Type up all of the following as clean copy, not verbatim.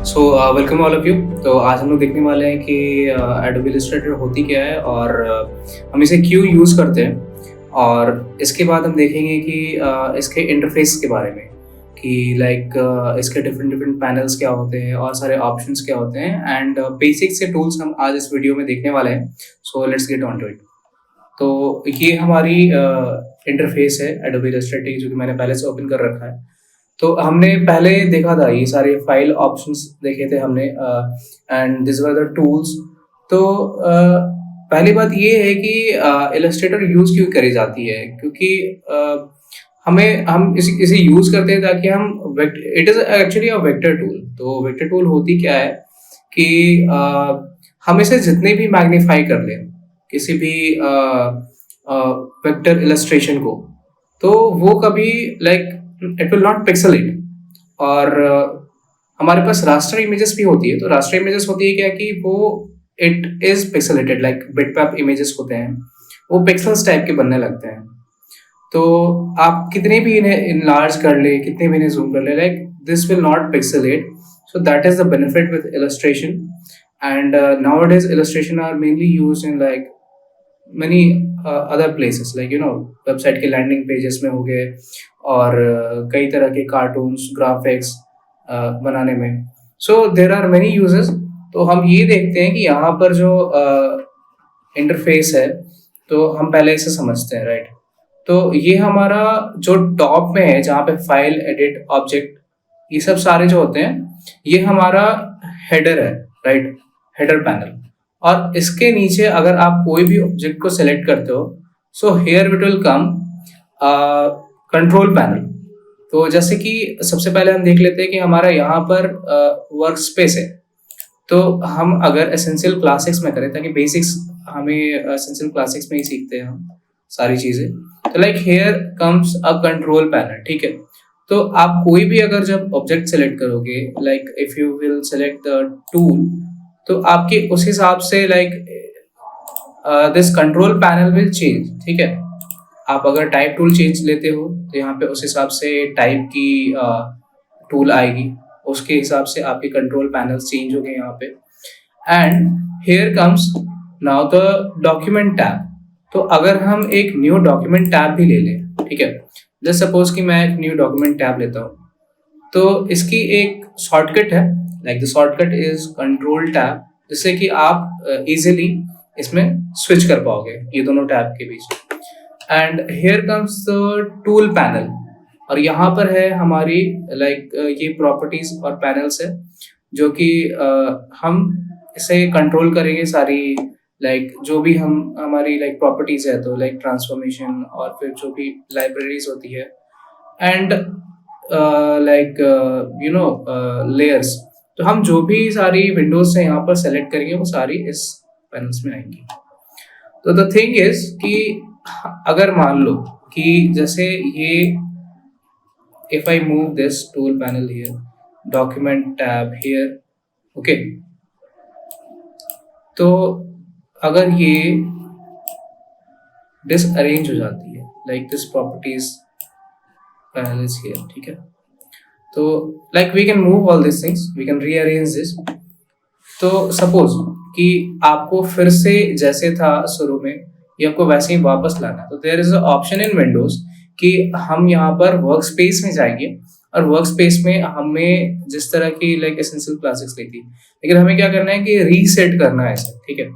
So welcome all of you. तो आज हम लोग देखने वाले हैं कि एडोबी इलस्ट्रेटर होती क्या है और हम इसे क्यों यूज़ करते हैं। और इसके बाद हम देखेंगे कि इसके इंटरफेस के बारे में कि इसके डिफरेंट डिफरेंट पैनल्स क्या होते हैं और सारे ऑप्शंस क्या होते हैं एंड बेसिक से टूल्स हम आज इस वीडियो में देखने वाले हैं। So let's get on to it. तो ये हमारी इंटरफेस है एडोबी इलस्ट्रेटर की, जो कि मैंने पहले से ओपन कर रखा है। तो हमने पहले देखा था ये सारे फाइल ऑप्शंस देखे थे हमने and this were the tools. तो पहली बात ये है कि इलस्ट्रेटर यूज क्यों करी जाती है, क्योंकि हम इसे यूज करते हैं ताकि हम it is actually a vector tool. तो वेक्टर टूल होती क्या है कि हम इसे जितने भी मैग्नीफाई कर लें किसी भी वेक्टर इलस्ट्रेशन को, तो वो कभी इट विल नॉट पिक्सेलेट। और हमारे पास रास्टर इमेजेस भी होती है। तो रास्टर इमेजेस होती है क्या कि वो it is pixelated, like bitmap images होते हैं, वो पिक्सल्स टाइप के बनने लगते हैं। तो आप कितने भी इन्हें इनलार्ज कर ले, कितने भी इन्हें जूम कर ले, like this will not pixelate. So that is the benefit with illustration. And nowadays illustration are mainly used in like many other places, like website के लैंडिंग पेजेस में हो गए और कई तरह के कार्टून्स ग्राफिक्स बनाने में। सो देर आर मेनी यूजेस। तो हम ये देखते हैं कि यहाँ पर जो इंटरफेस है, तो हम पहले इसे समझते हैं, राइट। तो ये हमारा जो टॉप में है, जहाँ पे फाइल एडिट ऑब्जेक्ट ये सब सारे जो होते हैं, ये हमारा हेडर है, राइट, हेडर पैनल। और इसके नीचे अगर आप कोई भी ऑब्जेक्ट को सिलेक्ट करते हो, so here it will come control panel. तो जैसे कि सबसे पहले हम देख लेते हैं कि हमारा यहाँ पर वर्क स्पेस है। तो हम अगर एसेंशियल क्लासिक्स में करें, ताकि बेसिक्स हमें एसेंशियल क्लासिक्स में ही सीखते हैं हम सारी चीजें। तो like here comes a control panel, ठीक है। तो आप कोई भी अगर जब ऑब्जेक्ट सेलेक्ट करोगे, like if you will select the tool, तो आपके उस हिसाब से this control panel will change, ठीक है। आप अगर टाइप टूल चेंज लेते हो तो यहाँ पे उस हिसाब से टाइप की टूल आएगी, उसके हिसाब से आपके कंट्रोल पैनल्स चेंज हो गए यहाँ पे। And here comes now the document tab. तो अगर हम एक न्यू डॉक्यूमेंट टैब भी ले लें, ठीक है, जस्ट सपोज कि मैं एक न्यू डॉक्यूमेंट टैब लेता हूँ, तो इसकी एक शॉर्टकट है, like the shortcut is control tab, जिससे कि आप इजीली इसमें स्विच कर पाओगे ये दोनों टैब के बीच। And here comes the tool panel. और यहाँ पर है हमारी ये प्रॉपर्टीज और पैनल्स है, जो कि हम इसे कंट्रोल करेंगे सारी, जो भी हम हमारी प्रॉपर्टीज है, तो ट्रांसफॉर्मेशन और फिर जो भी लाइब्रेरीज होती है एंड लेयर्स। तो हम जो भी सारी विंडोज से यहाँ पर सेलेक्ट करेंगे वो सारी इस पैनल्स में आएंगी। तो द थिंग इज कि अगर मान लो कि जैसे ये, if I move this tool panel here, document tab here, okay, तो अगर ये डिसअरेंज हो जाती है, like this properties panel is here, ठीक है, तो we can move all this things, we can rearrange this. तो सपोज कि आपको फिर से जैसे था शुरू में, ये आपको वैसे ही वापस लाना है, तो there is a option in Windows कि हम यहाँ पर वर्क स्पेस में जाएंगे और वर्क स्पेस में हमें जिस तरह की एसेंशियल क्लासेस ली थी, लेकिन हमें क्या करना है कि रीसेट करना है इसे, ठीक है।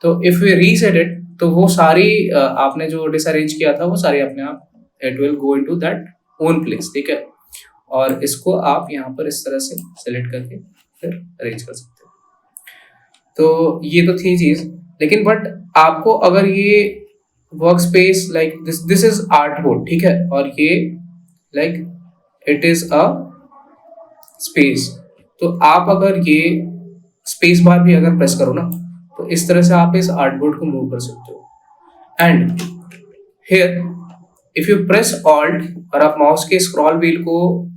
तो इफ वी रीसेट इट, तो वो सारी आपने जो डिसअरेंज किया था वो सारी अपने आप it will go into that own place, ठीक है। और इसको आप यहाँ पर इस तरह से सेलेक्ट करके फिर अरेंज कर सकते हो। तो ये तो थी चीज, लेकिन बट आपको अगर ये work space this is artboard, ठीक है, और ये इट इज अ स्पेस। तो आप अगर ये स्पेस बार भी अगर प्रेस करो ना, तो इस तरह से आप इस आर्टबोर्ड को मूव कर सकते हो। And here if you press alt और आप माउस के स्क्रॉल व्हील को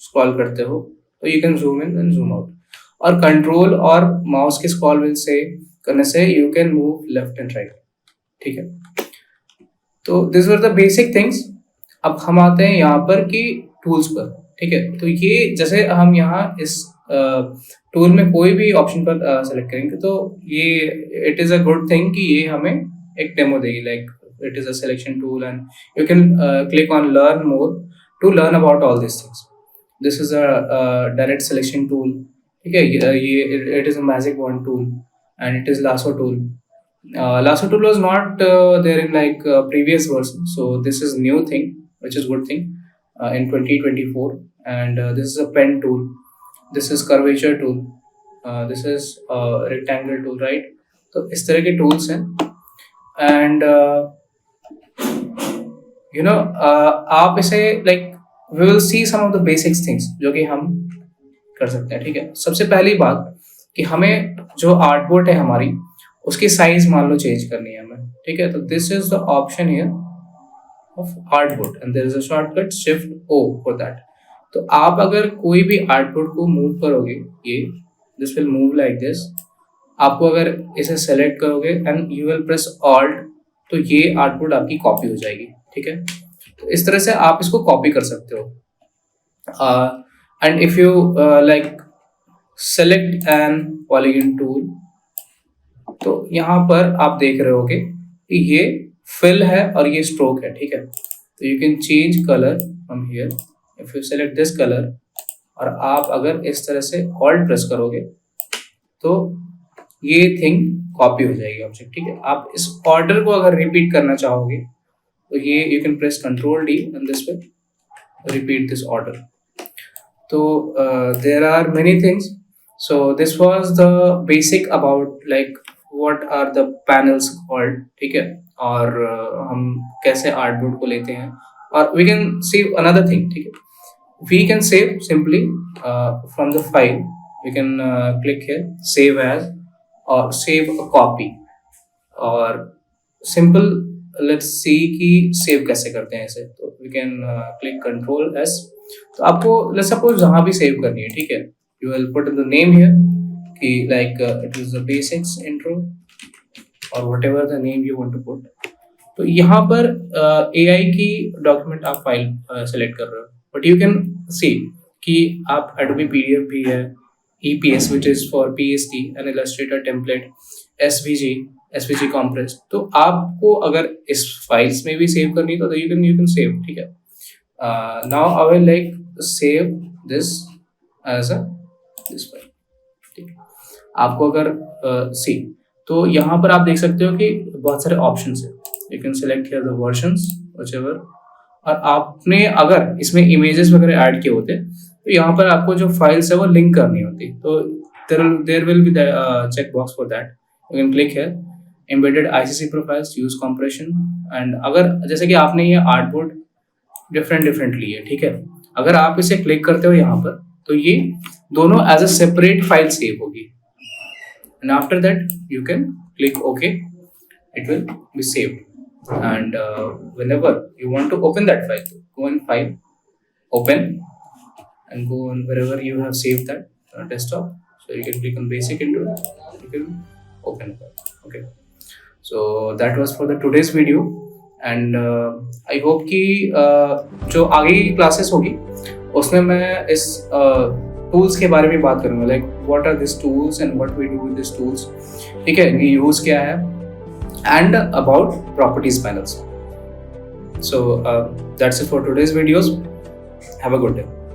स्क्रॉल करते हो, तो you can zoom in and zoom out. और कंट्रोल और माउस के स्क्रॉल व्हील से करने से you can move left and right, ठीक है। तो this were the basic things. अब हम आते हैं यहाँ पर कि टूल्स पर, ठीक है। तो ये जैसे हम यहाँ इस टूल में कोई भी ऑप्शन पर सेलेक्ट करेंगे तो ये it is a good thing कि ये हमें एक डेमो देगी, like it is a selection tool and you can click on learn more to learn about all this things. This is a direct selection tool. ठीक है, ये it is a magic wand tool and it is lasso tool. Lasso tool was not there in like previous version, so this is new thing, which is good thing in 2024. And this is a pen tool, this is curvature tool, this is rectangle tool, right? तो इस तरह के tools हैं. And you know आप इसे like we will see some of the basics things जो कि हम कर सकते हैं. ठीक है, सबसे पहली बात कि हमें जो आर्टबोर्ड है हमारी उसकी साइज मान लो चेंज करनी है हमें. ठीक है, तो this is the option here of artboard and there is a shortcut shift O for that. तो आप अगर कोई भी आर्टबोर्ड को मूव करोगे, ये this will move like this. आपको अगर इसे सेलेक्ट करोगे and you will press alt, तो ये आर्टबोर्ड आपकी कॉपी हो जाएगी. ठीक है, तो इस तरह से आप इसको कॉपी कर सकते हो. And if you like select an polygon tool, तो यहाँ पर आप देख रहे होगे कि ये fill है और ये stroke है. ठीक है, तो you can change color from here. if you select this color और आप अगर इस तरह से alt प्रेस करोगे तो ये थिंग कॉपी हो जाएगी ऑब्जेक्ट. ठीक है, आप इस ऑर्डर को अगर रिपीट करना चाहोगे तो ये you can press Ctrl D and this will repeat this order. तो there are many things. So this was the basic about like what are the panels called. ठीक है, और हम कैसे आर्टबोर्ड को लेते हैं. और we can save another thing. ठीक है, we can save simply from the file. We can click here save as or save a copy. और simple let's see कि save कैसे करते हैं इसे. तो we can click Ctrl S. तो आपको let's suppose जहाँ भी सेव करनी है, ठीक है, you will put the name here कि like it is the basics intro or whatever the name you want to put. तो यहाँ पर AI की डॉक्यूमेंट आप फाइल सेलेक्ट कर रहे हो, बट यू कैन सी कि आप Adobe PDF भी है, EPS which is for PSD and Illustrator template, SVG compress. तो आपको अगर इस फाइल्स में भी सेव करनी तो you can save. ठीक है, now I will like save this as a this file. ठीक है, आपको अगर सी तो यहाँ पर आप देख सकते हो कि बहुत सारे ऑप्शंस है. You can select here the versions whichever. और आपने अगर इसमें इमेजेस वगैरह ऐड किए होते तो यहाँ पर आपको जो फाइल्स है वो लिंक करनी होती. तो there will be check box for that. You can click here embedded ICC profiles, use compression. And अगर जैसे कि आपने ये आर्टबोर्ड डिफरेंट ली है, ठीक है, अगर आप इसे क्लिक करते हो यहाँ पर तो ये दोनों as a separate file save होगी. And after that you can click okay, it will be saved. And whenever you want to open that file, go in file, open, and go on wherever you have saved that desktop. So you can click on basic intro, you can open it. Okay, so that was for the today's video. And I hope कि जो आगे की classes होगी उसमें मैं इस tools के बारे में बात करूँगा, like what are this tools and what we do with this tools. ठीक है, ये यूज़ क्या है and about properties panels. So that's it for today's videos. Have a good day.